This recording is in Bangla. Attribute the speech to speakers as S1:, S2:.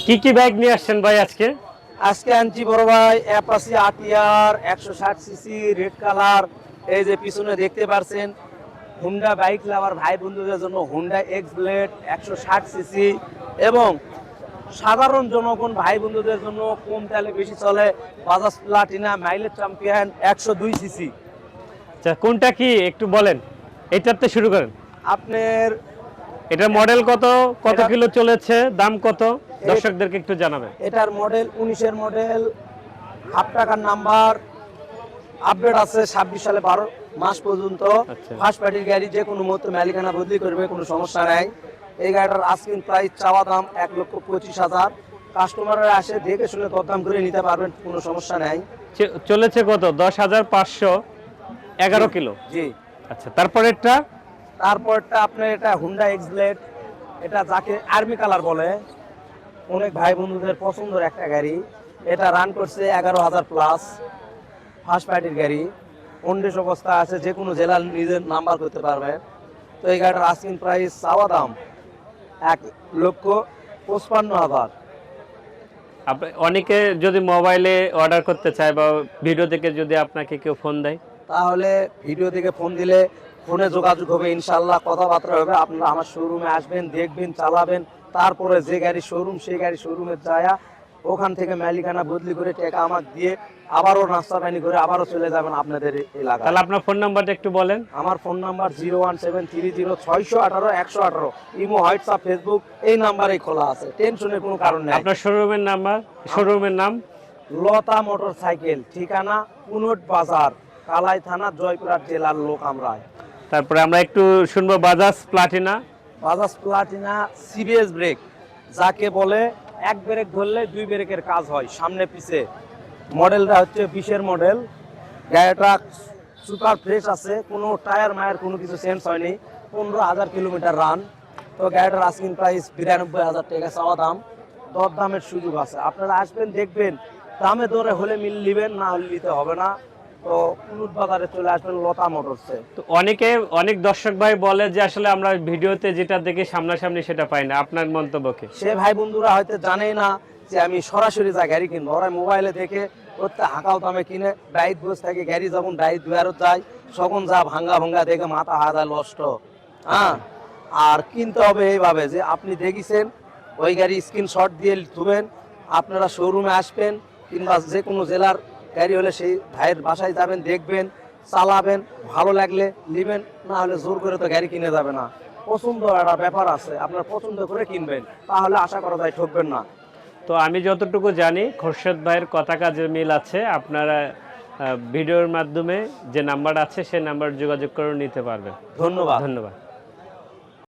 S1: কি কি বাইক নিয়ে আসছেন ভাই আজকে?
S2: আজকে আনছি বড় ভাই Apache RTR 160 CC red colour. এই যে পিছনে দেখতে পারছেন, হুন্ডা বাইক লাভার ভাই বন্ধুদের জন্য হুন্ডা এক্স ব্লেড 160 সিসি এবং সাধারণ জনগণ ভাই বন্ধুদের জন্য কম তেলে বেশি চলে Bajaj Platina mileage champion 102 CC.
S1: আচ্ছা, কোনটা কি একটু বলেন, এটাতে শুরু করেন।
S2: আপনার
S1: এটার মডেল কত, কত
S2: এটা
S1: কিলো চলেছে, দাম কত,
S2: এ-
S1: দর্শকদেরকে একটু জানাবেন।
S2: এটার মডেল 19-এর মডেল, হাফ টাকার নাম্বার, আপডেট আছে 26 সালে 12 মাস পর্যন্ত।
S1: আচ্ছা,
S2: ফার্স্ট পার্টির গাড়ি যে কোনো মুহূর্তে মালিকানা বদলি করবে, কোনো সমস্যা নাই। এই গাড়িটার আস্কিং প্রাইস চাওয়া দাম 1,25,000। কাস্টমাররা আসে দেখে শুনে দরদাম করে নিতে পারবেন, কোনো সমস্যা নাই।
S1: চলেছে কত? 10,511
S2: জি
S1: কিলো।
S2: জি।
S1: আচ্ছা, তারপরেরটা?
S2: তারপরটা আপনার এটা হুন্ডা এক্স ব্লেড, এটা যাকে আর্মি কালার বলে, অনেক ভাই বন্ধুদের পছন্দের একটা গাড়ি। এটা রান করছে 11,000 প্লাস, ফার্স্ট পার্টির গাড়ি, কন্ডিশ অবস্থা আছে, যে কোনো জেলার নিজের নাম্বার করতে পারবে। তো এই গাড়িটার আস্কিং প্রাইস চাওয়া দাম 1,55,000।
S1: অনেকে যদি মোবাইলে অর্ডার করতে চায় বা ভিডিও থেকে যদি আপনাকে কেউ ফোন দেয়?
S2: তাহলে ভিডিও থেকে ফোন দিলে ফোনে যোগাযোগ হবে, ইনশাল্লাহ কথাবার্তা হবে। আপনারা আমার শোরুমে আসবেন, দেখবেন, চালাবেন, তারপরে যে গাড়ি শোরুম সেই গাড়ি শোরুমে যায়া ওখান থেকে মালিকানা বদলি করে টাকা আমাকে দিয়ে আবারও নাস্তা পানি করে আবারও চলে যাবেন আপনাদের এলাকায়।
S1: তাহলে আপনার ফোন নাম্বারটা একটু বলেন।
S2: আমার phone number 01730 618 118। Imo, WhatsApp, Facebook এই নাম্বারেই খোলা আছে, টেনশনের কোনো কারণ নেই।
S1: আপনার শোরুমের নাম্বার, শোরুমের নাম?
S2: লতা মোটর সাইকেল, ঠিকানা কুনট বাজার, কালাই থানা, জয়পুরহাট জেলার লোক আমরা।
S1: তারপরে আমরা একটু শুনবো Bajaj Platina.
S2: Bajaj Platina CBS brake, যাকে বলে এক ব্রেক ধরলে দুই ব্রেকের কাজ হয় সামনে পিছে। মডেলটা হচ্ছে 20-এর মডেল। গাড়িটা সুপার ফ্রেশ আছে, কোনো টায়ার মায়ের কোনো কিছু চেঞ্জ হয়নি। 15,000 কিলোমিটার রান। তো গাড়িটার আস্কিং প্রাইস 92,000 টাকা চাওয়া দাম, দরদামের সুযোগ আছে। আপনারা আসবেন, দেখবেন, দামে দরে হলে মিল নিবেন, না হলে নিতে হবে না। তো কুনুট বাজারে চলে আসবেন লতা মোটরসে।
S1: তো অনেক দর্শক ভাই বলে যে আসলে আমরা ভিডিওতে যেটা দেখি সামনাসামনি সেটা পাই না, আপনার মন্তব্য কি?
S2: সে ভাই বন্ধুরা হয়তো জানেই না যে আমি সরাসরি যা গাড়ি কিনবো, ওরা মোবাইলে দেখে প্রত্যেক হাঁকাও দামে কিনে ডাইট বসে থাকে। গাড়ি যখন ডাইট দুয়ারত যায় তখন যা ভাঙ্গা ভাঙ্গা দেখে মাথা হাজার নষ্ট। হ্যাঁ, আর কিনতে হবে এইভাবে যে আপনি দেখেছেন ওই গাড়ি স্ক্রিনশট দিয়ে তুবেন, আপনারা শোরুমে আসবেন, কিংবা যে কোনো জেলার গাড়ি হলে সেই ভাইয়ের বাসায় যাবেন, দেখবেন, চালাবেন, ভালো লাগলে নেবেন, না হলে জোর করে তো গাড়ি কিনে যাবে না। পছন্দ একটা ব্যাপার আছে, আপনার পছন্দ করে কিনবেন, তাহলে আশা করা যায় ঠকবেন না।
S1: তো আমি যতটুকু জানি খোরশেদ ভাইয়ের কথা কাজের মিল আছে। আপনারা ভিডিওর মাধ্যমে যে নাম্বার আছে সেই নাম্বার যোগাযোগ করে নিতে পারবেন।
S2: ধন্যবাদ।
S1: ধন্যবাদ।